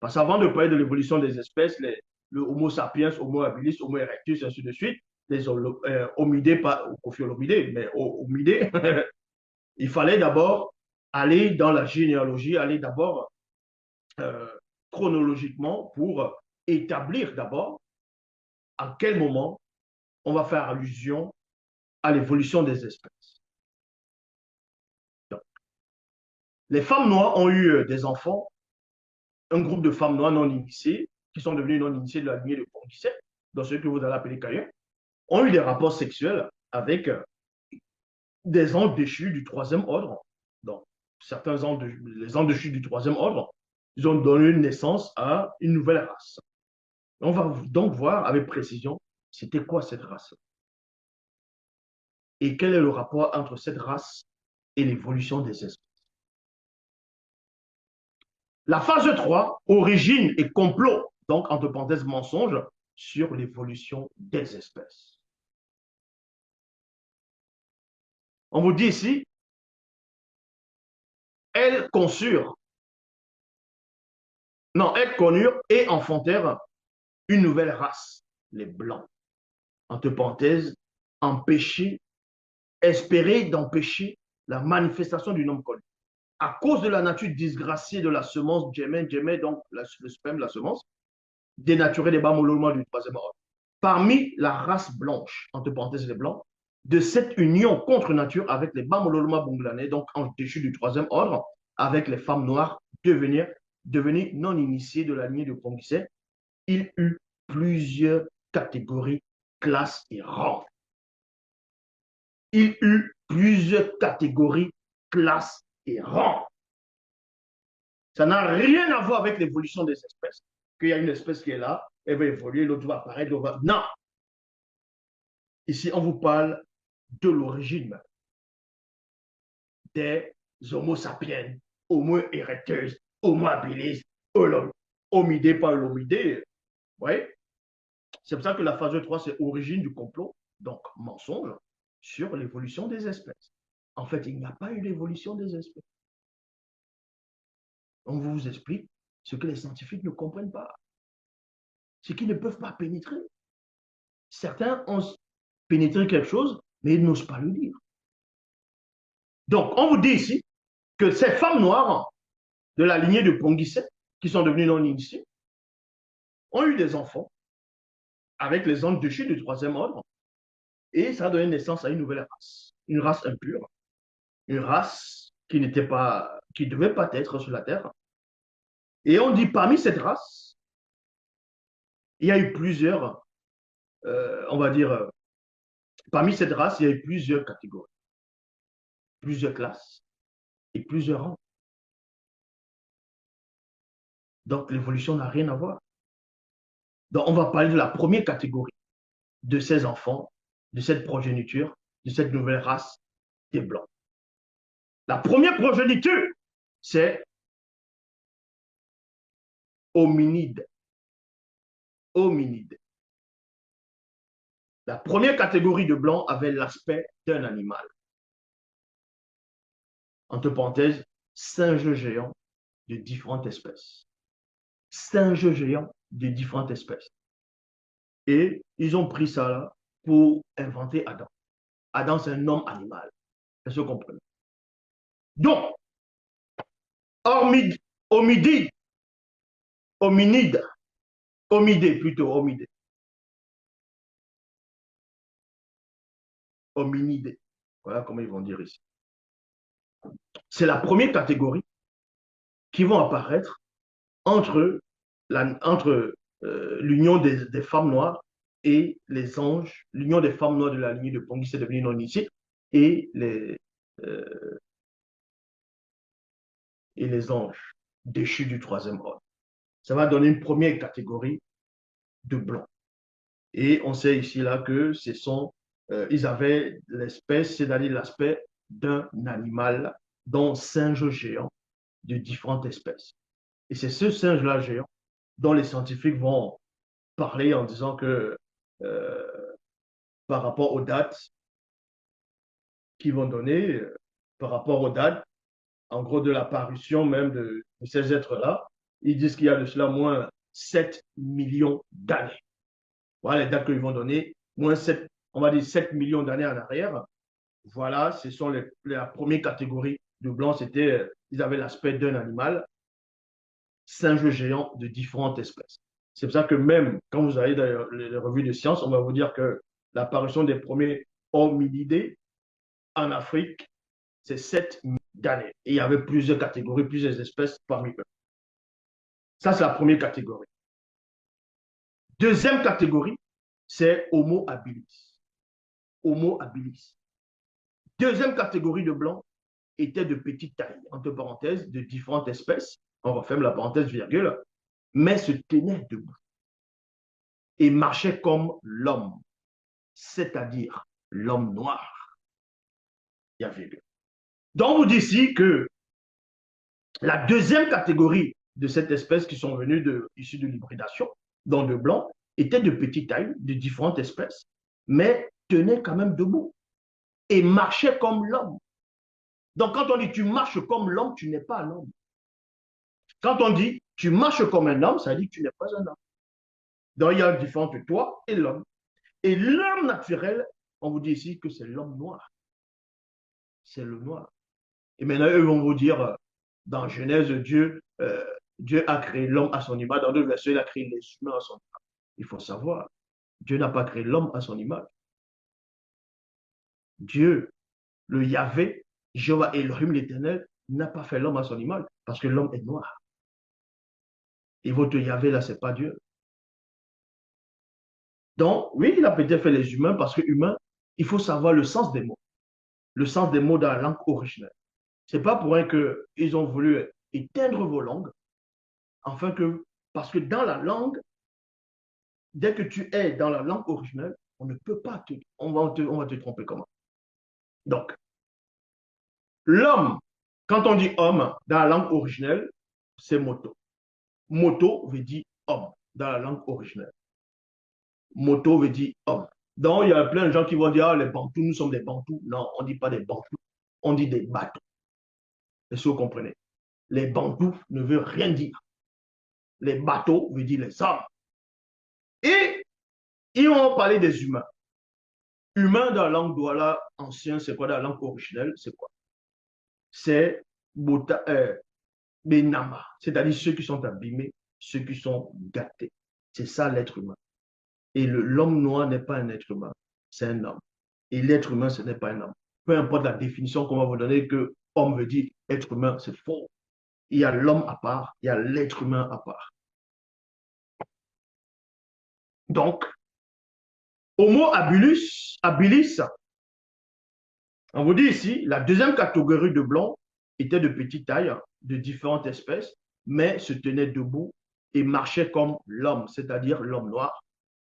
Parce qu'avant de parler de l'évolution des espèces, le Homo sapiens, Homo habilis, Homo erectus, ainsi de suite, les homidés, pas ophiolomidés, mais homidés, il fallait d'abord aller dans la généalogie, aller d'abord euh, chronologiquement pour établir d'abord à quel moment on va faire allusion à l'évolution des espèces. Donc, les femmes noires ont eu des enfants, un groupe de femmes noires non initiées, qui sont devenues non initiées de la lignée de Pongicet, dans ce que vous allez appeler Caïen, ont eu des rapports sexuels avec des anges déchus du troisième ordre. Donc, certains anges, les anges déchus du troisième ordre, ils ont donné naissance à une nouvelle race. On va donc voir avec précision c'était quoi cette race et quel est le rapport entre cette race et l'évolution des espèces. La phase 3, origine et complot, donc entre parenthèses mensonge, sur l'évolution des espèces. On vous dit ici, elles conçurent, non, elles connurent et enfantèrent une nouvelle race, les Blancs. Entre parenthèses, empêcher, espérer d'empêcher la manifestation du homme connu. À cause de la nature disgraciée de la semence Djemé, donc le sperme, la semence, dénaturée des Bamoloma du troisième ordre. Parmi la race blanche, entre parenthèses les blancs, de cette union contre nature avec les Bamoloma bonglanais, donc anges déchus du troisième ordre, avec les femmes noires devenues non initiées de la lignée de Ponguisset, il eut plusieurs catégories, classes et rangs. Il eut plusieurs catégories, classes et rangs. Ça n'a rien à voir avec l'évolution des espèces. Qu'il y a une espèce qui est là, elle va évoluer, l'autre va apparaître, l'autre va... Non. Ici, on vous parle de l'origine des Homo sapiens, Homo erectus, Homo habilis, homidé, pas l'homidé. Vous voyez? C'est pour ça que la phase 3, c'est origine du complot, donc mensonge, sur l'évolution des espèces. En fait, il n'y a pas eu d'évolution des espèces. On vous explique ce que les scientifiques ne comprennent pas, ce qu'ils ne peuvent pas pénétrer. Certains ont pénétré quelque chose, mais ils n'osent pas le dire. Donc, on vous dit ici que ces femmes noires de la lignée de Ponguisset, qui sont devenues non initiées, ont eu des enfants avec les anges déchus du troisième ordre, et ça a donné naissance à une nouvelle race, une race impure, une race qui n'était pas, qui ne devait pas être sur la terre. Et on dit parmi cette race, il y a eu plusieurs, on va dire, parmi cette race, il y a eu plusieurs catégories, plusieurs classes et plusieurs rangs. Donc l'évolution n'a rien à voir. Donc on va parler de la première catégorie de ces enfants, de cette progéniture, de cette nouvelle race des Blancs. La première progéniture, c'est hominide. Hominide. La première catégorie de Blancs avait l'aspect d'un animal. Entre parenthèses, singes géants de différentes espèces. Singes géants de différentes espèces. Et ils ont pris ça là pour inventer Adam. Adam, c'est un homme animal. Est-ce que vous comprenez? Donc, hominide, hominide, homidé plutôt, homidé, hominidé. Voilà comment ils vont dire ici. C'est la première catégorie qui vont apparaître entre l'union des femmes noires et les anges, l'union des femmes noires de la lignée de Pongui, c'est devenu non initié, et euh, et les anges déchus du troisième ordre. Ça va donner une première catégorie de blancs. Et on sait ici là que ils avaient l'espèce, c'est-à-dire l'aspect d'un animal, dont singe géant de différentes espèces. Et c'est ce singe-là géant dont les scientifiques vont parler en disant que euh, par rapport aux dates qu'ils vont donner, par rapport aux dates, en gros, de l'apparition même de ces êtres-là, Ils disent qu'il y a de cela moins 7 millions d'années. Voilà les dates qu'ils vont donner. Moins 7, on va dire 7 millions d'années en arrière. Voilà, ce sont la première catégorie de blancs. C'était, ils avaient l'aspect d'un animal, singe géant de différentes espèces. C'est pour ça que même quand vous allez dans les revues de sciences, on va vous dire que l'apparition des premiers hominidés en Afrique, c'est 7 millions d'années. Et il y avait plusieurs catégories, plusieurs espèces parmi eux. Ça, c'est la première catégorie. Deuxième catégorie, c'est Homo habilis. Homo habilis. Deuxième catégorie de blancs était de petite taille, entre parenthèses, de différentes espèces. On referme la parenthèse virgule, mais se tenaient debout et marchaient comme l'homme, c'est-à-dire l'homme noir. Il y a virgule. Donc, on vous dit ici que la deuxième catégorie de cette espèce qui sont venues issues de l'hybridation, donc de blancs, étaient de petite taille, de différentes espèces, mais tenaient quand même debout et marchaient comme l'homme. Donc, quand on dit tu marches comme l'homme, tu n'es pas un homme. Quand on dit tu marches comme un homme, ça veut dire que tu n'es pas un homme. Donc, il y a une différence entre toi et l'homme. Et l'homme naturel, on vous dit ici que c'est l'homme noir. C'est le noir. Et maintenant, eux vont vous dire, dans Genèse, Dieu a créé l'homme à son image. Dans d'autres versets, il a créé les humains à son image. Il faut savoir, Dieu n'a pas créé l'homme à son image. Dieu, le Yahvé, Jéhovah Elohim l'Éternel, n'a pas fait l'homme à son image parce que l'homme est noir. Et votre Yahvé, là, ce n'est pas Dieu. Donc, oui, il a peut-être fait les humains parce que humain, il faut savoir le sens des mots. Le sens des mots dans la langue originelle. Ce n'est pas pour rien qu'ils ont voulu éteindre vos langues, afin que, parce que dans la langue, dès que tu es dans la langue originelle, on ne peut pas on va te tromper comment. Donc, l'homme, quand on dit homme dans la langue originelle, c'est moto. Moto veut dire homme dans la langue originelle. Moto veut dire homme. Donc, il y a plein de gens qui vont dire, ah, les Bantous, nous sommes des Bantous. Non, on ne dit pas des Bantous, on dit des bateaux. Est-ce que vous comprenez? Les Bantous ne veut rien dire. Les bateaux veut dire les hommes. Et ils ont parlé des humains. Humain dans la langue douala ancienne, c'est quoi? Dans la langue originelle, c'est quoi? C'est Benama, c'est-à-dire ceux qui sont abîmés, ceux qui sont gâtés. C'est ça l'être humain. Et l'homme noir n'est pas un être humain, c'est un homme. Et l'être humain, ce n'est pas un homme. Peu importe la définition qu'on va vous donner, que homme veut dire être humain, c'est faux. Il y a l'homme à part, il y a l'être humain à part. Donc, Homo habilis, on vous dit ici, la deuxième catégorie de blancs était de petite taille, de différentes espèces, mais se tenait debout et marchait comme l'homme, c'est-à-dire l'homme noir.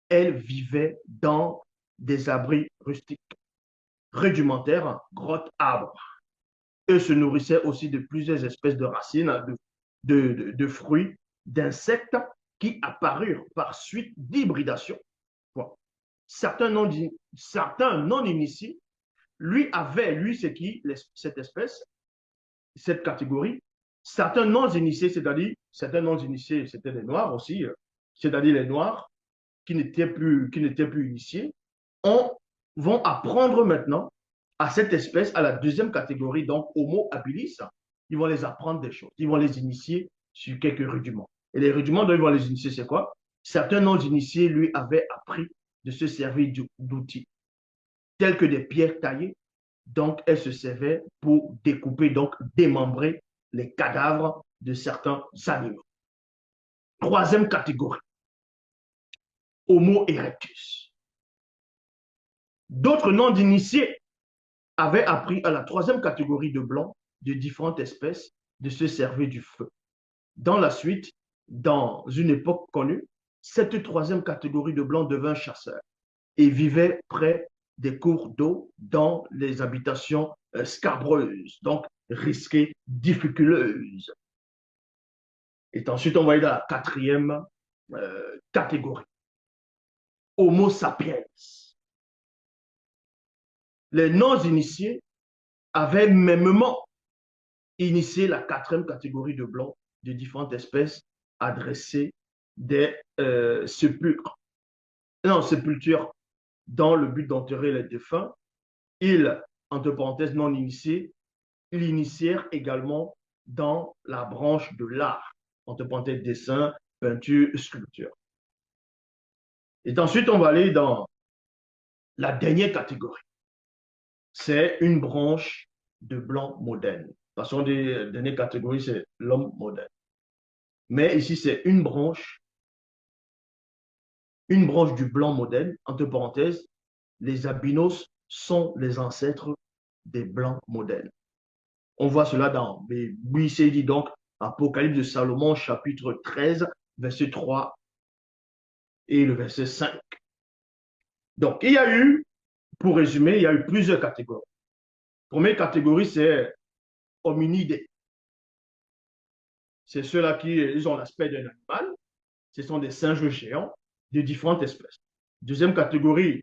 Elle vivait dans des abris rustiques, rudimentaires, grottes, arbres. Eux se nourrissaient aussi de plusieurs espèces de racines, de fruits, d'insectes qui apparurent par suite d'hybridation. Bon. Certains non-initiés, lui, c'est qui cette espèce, cette catégorie. Certains non-initiés, c'est-à-dire, certains non-initiés, c'était les Noirs aussi, c'est-à-dire les Noirs qui n'étaient plus initiés, vont apprendre maintenant à cette espèce, à la deuxième catégorie, donc Homo habilis, ils vont les apprendre des choses, ils vont les initier sur quelques rudiments. Et les rudiments dont ils vont les initier, c'est quoi? Certains non-initiés, lui, avaient appris de se servir d'outils, tels que des pierres taillées. Donc, elle se servait pour découper, donc démembrer les cadavres de certains animaux. Troisième catégorie, Homo erectus. D'autres noms d'initiés avaient appris à la troisième catégorie de blancs de différentes espèces de se servir du feu. Dans la suite, dans une époque connue, cette troisième catégorie de blancs devint chasseurs et vivait près des cours d'eau dans les habitations scabreuses, donc risquées, difficulteuses. Et ensuite, on va aller dans la quatrième catégorie, Homo sapiens. Les non-initiés avaient mêmement initié la quatrième catégorie de blancs de différentes espèces à dresser des sépulcres, non, sépultures dans le but d'enterrer les défunts. Ils, entre parenthèses, non initiés, l'initièrent également dans la branche de l'art, entre parenthèses, dessin, peinture, sculpture. Et ensuite, on va aller dans la dernière catégorie. C'est une branche de blanc moderne. De toute façon, des dernières catégories, c'est l'homme moderne. Mais ici, c'est une branche du blanc moderne, entre parenthèses, les albinos sont les ancêtres des blancs modernes. On voit cela dans, oui, c'est dit donc, Apocalypse de Salomon, chapitre 13, verset 3 et le verset 5. Donc, il y a eu, pour résumer, il y a eu plusieurs catégories. Première catégorie, c'est hominidés. C'est ceux-là qui ils ont l'aspect d'un animal. Ce sont des singes géants de différentes espèces. Deuxième catégorie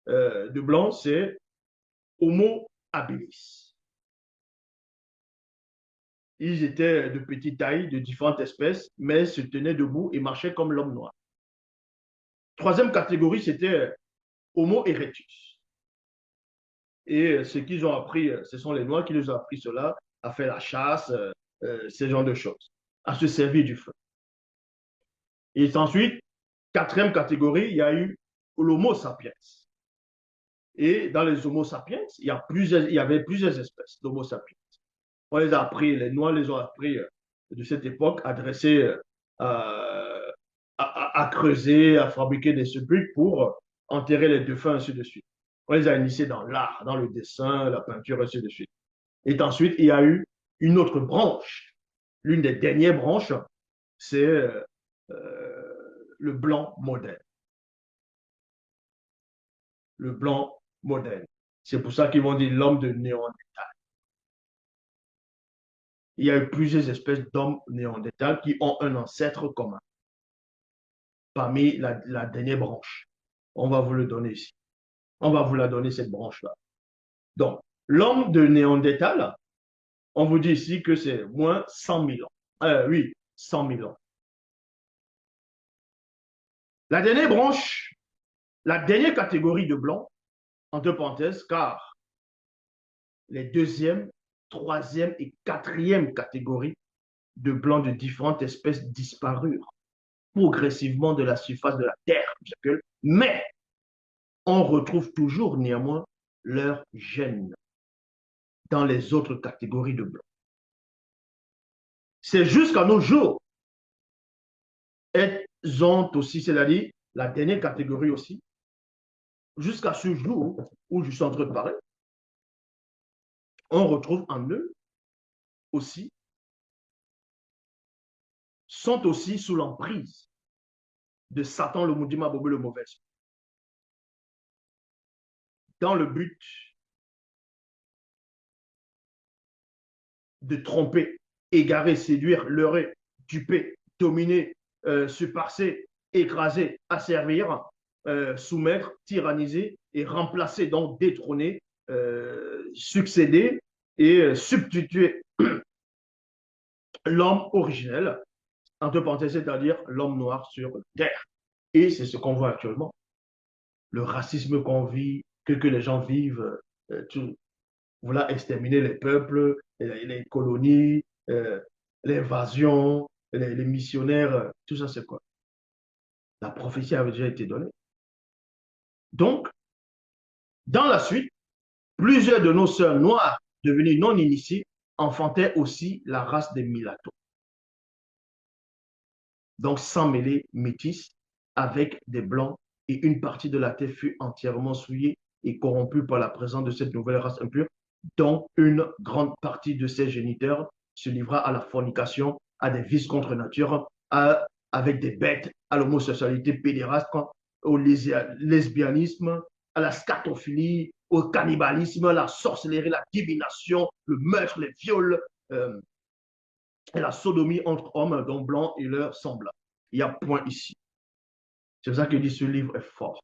de blancs, c'est Homo habilis. Ils étaient de petite taille, de différentes espèces, mais se tenaient debout et marchaient comme l'homme noir. Troisième catégorie, c'était Homo erectus. Et ce qu'ils ont appris, ce sont les Noirs qui les ont appris cela, à faire la chasse, ce genre de choses, à se servir du feu. Et ensuite, quatrième catégorie, il y a eu l'Homo sapiens. Et dans les Homo sapiens, il y avait plusieurs espèces d'Homo sapiens. On les a appris, les Noirs les ont appris de cette époque à dresser, à creuser, à fabriquer des sépulcres pour enterrer les défunts, ainsi de suite. On les a initiés dans l'art, dans le dessin, la peinture, ainsi de suite. Et ensuite, il y a eu une autre branche. L'une des dernières branches, c'est le blanc moderne. Le blanc moderne. C'est pour ça qu'ils vont dire l'homme de Néandertal. Il y a eu plusieurs espèces d'hommes néandertals qui ont un ancêtre commun parmi la dernière branche. On va vous le donner ici. On va vous la donner, cette branche-là. Donc, l'homme de Néandertal, on vous dit ici que c'est moins 100 000 ans. Oui, 100 000 ans. La dernière branche, la dernière catégorie de blancs, entre parenthèses, car les deuxième, troisième et quatrième catégories de blancs de différentes espèces disparurent progressivement de la surface de la Terre, mais on retrouve toujours néanmoins leurs gènes dans les autres catégories de blancs. C'est jusqu'à nos jours, elles ont aussi, c'est-à-dire la dernière catégorie aussi, jusqu'à ce jour où je suis en train de parler, on retrouve en eux aussi, sont aussi sous l'emprise de Satan, le maudit Mabobé, le mauvais, dans le but de tromper, égarer, séduire, leurrer, duper, dominer, se passer, écraser, asservir, soumettre, tyranniser et remplacer, donc détrôner, succéder et substituer l'homme originel, entre parenthèses, c'est-à-dire l'homme noir sur Terre. Et c'est ce qu'on voit actuellement. Le racisme qu'on vit, que les gens vivent, tout, vouloir exterminer les peuples, les colonies, l'invasion, les missionnaires, tout ça c'est quoi? La prophétie avait déjà été donnée. Donc, dans la suite, plusieurs de nos sœurs noires devenues non initiées enfantaient aussi la race des mulattoes. Donc, sans mêler métis avec des blancs, et une partie de la terre fut entièrement souillée et corrompue par la présence de cette nouvelle race impure, dont une grande partie de ses géniteurs se livra à la fornication, à des vices contre nature, avec des bêtes, à l'homosexualité pédéraste, au lesbianisme, à la scatophilie, au cannibalisme, à la sorcellerie, la divination, le meurtre, les viols, et la sodomie entre hommes, dont blancs et leurs semblables. Il y a point ici. C'est pour ça que dit ce livre est fort.